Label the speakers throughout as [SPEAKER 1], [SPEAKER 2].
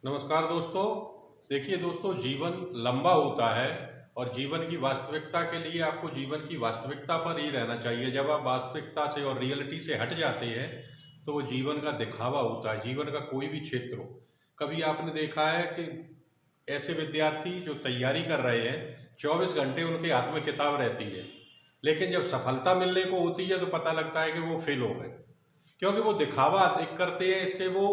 [SPEAKER 1] नमस्कार दोस्तों। देखिए दोस्तों, जीवन लंबा होता है और जीवन की वास्तविकता के लिए आपको जीवन की वास्तविकता पर ही रहना चाहिए। जब आप वास्तविकता से और रियलिटी से हट जाते हैं तो वो जीवन का दिखावा होता है। जीवन का कोई भी क्षेत्र हो, कभी आपने देखा है कि ऐसे विद्यार्थी जो तैयारी कर रहे हैं 24 घंटे उनके हाथ में किताब रहती है, लेकिन जब सफलता मिलने को होती है तो पता लगता है कि वो फेल हो गए, क्योंकि वो दिखावा एक करते हैं। इससे वो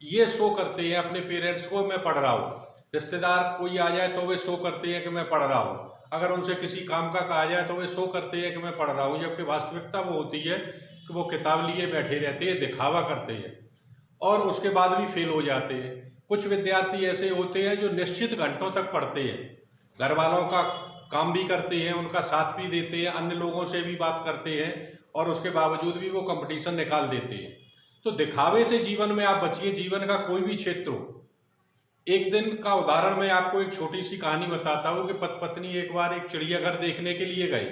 [SPEAKER 1] ये शो करते हैं अपने पेरेंट्स को, मैं पढ़ रहा हूँ। रिश्तेदार कोई आ जाए तो वे शो करते हैं कि मैं पढ़ रहा हूँ। अगर उनसे किसी काम का कहा जाए तो वे शो करते हैं कि मैं पढ़ रहा हूँ, जबकि वास्तविकता वो होती है कि वो किताब लिए बैठे रहते हैं, दिखावा करते हैं और उसके बाद भी फेल हो जाते हैं। कुछ विद्यार्थी ऐसे होते हैं जो निश्चित घंटों तक पढ़ते हैं, घर वालों का काम भी करते हैं, उनका साथ भी देते हैं, अन्य लोगों से भी बात करते हैं और उसके बावजूद भी वो कंपटीशन निकाल देते हैं। तो दिखावे से जीवन में आप बचिए। जीवन का कोई भी क्षेत्र हो। एक दिन का उदाहरण मैं आपको एक छोटी सी कहानी बताता हूँ कि पति पत्नी एक बार एक चिड़ियाघर देखने के लिए गए।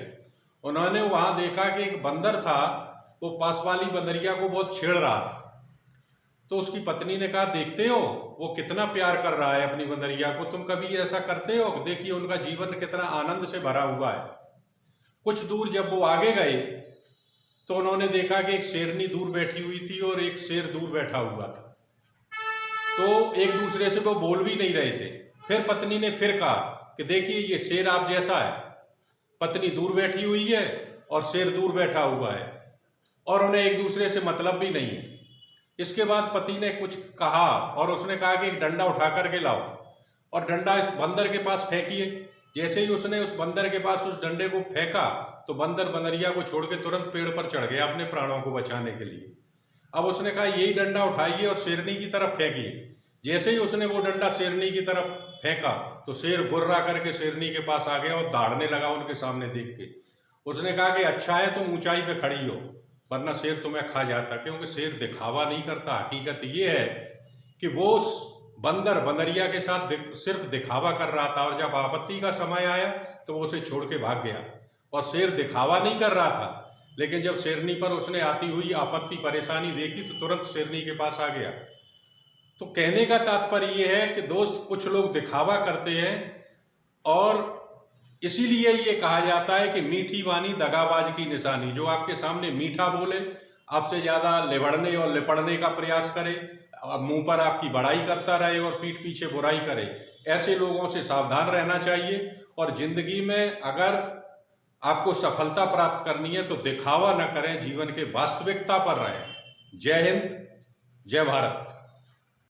[SPEAKER 1] उन्होंने वहां देखा कि एक बंदर था, वो पास वाली बंदरिया को बहुत छेड़ रहा था। तो उसकी पत्नी ने कहा, देखते हो वो कितना प्यार कर रहा है अपनी बंदरिया को, तुम कभी ऐसा करते हो? देखिए उनका जीवन कितना आनंद से भरा हुआ है। कुछ दूर जब वो आगे गए तो उन्होंने देखा कि एक शेरनी दूर बैठी हुई थी और एक शेर दूर बैठा हुआ था। तो एक दूसरे से वो बोल भी नहीं रहे थे। फिर पत्नी ने फिर कहा कि देखिए ये शेर आप जैसा है, पत्नी दूर बैठी हुई है और शेर दूर बैठा हुआ है और उन्हें एक दूसरे से मतलब भी नहीं है। इसके बाद पति ने कुछ कहा और उसने कहा कि एक डंडा उठा करके लाओ और डंडा इस बंदर के पास फेंकिए। जैसे ही उसने उस बंदर के पास उस डंडे को फेंका तो बंदर बंदरिया को छोड़ के तुरंत पेड़ पर चढ़ गया अपने प्राणों को बचाने के लिए। अब उसने कहा यही डंडा उठाइए और शेरनी की तरफ फेंकिए। जैसे ही उसने वो डंडा शेरनी की तरफ फेंका तो शेर गुर्रा करके शेरनी के पास आ गया और दौड़ने लगा उनके सामने देख के। उसने कहा कि अच्छा है तुम ऊंचाई पे खड़ी हो, वरना शेर तुम्हें खा जाता। क्योंकि शेर दिखावा नहीं करता। हकीकत ये है कि वो बंदर बंदरिया के साथ सिर्फ दिखावा कर रहा था और जब आपत्ति का समय आया तो वो उसे छोड़ के भाग गया। और शेर दिखावा नहीं कर रहा था, लेकिन जब शेरनी पर उसने आती हुई आपत्ति परेशानी देखी तो तुरंत शेरनी के पास आ गया। तो कहने का तात्पर्य यह है कि दोस्त, कुछ लोग दिखावा करते हैं और इसीलिए ये कहा जाता है कि मीठी वाणी दगाबाज की निशानी। जो आपके सामने मीठा बोले, आपसे ज्यादा लिबड़ने और लिपड़ने का प्रयास करे, मुंह पर आपकी बड़ाई करता रहे और पीठ पीछे बुराई करे, ऐसे लोगों से सावधान रहना चाहिए। और जिंदगी में अगर आपको सफलता प्राप्त करनी है तो दिखावा न करें, जीवन के वास्तविकता पर रहें। जय हिंद, जय भारत।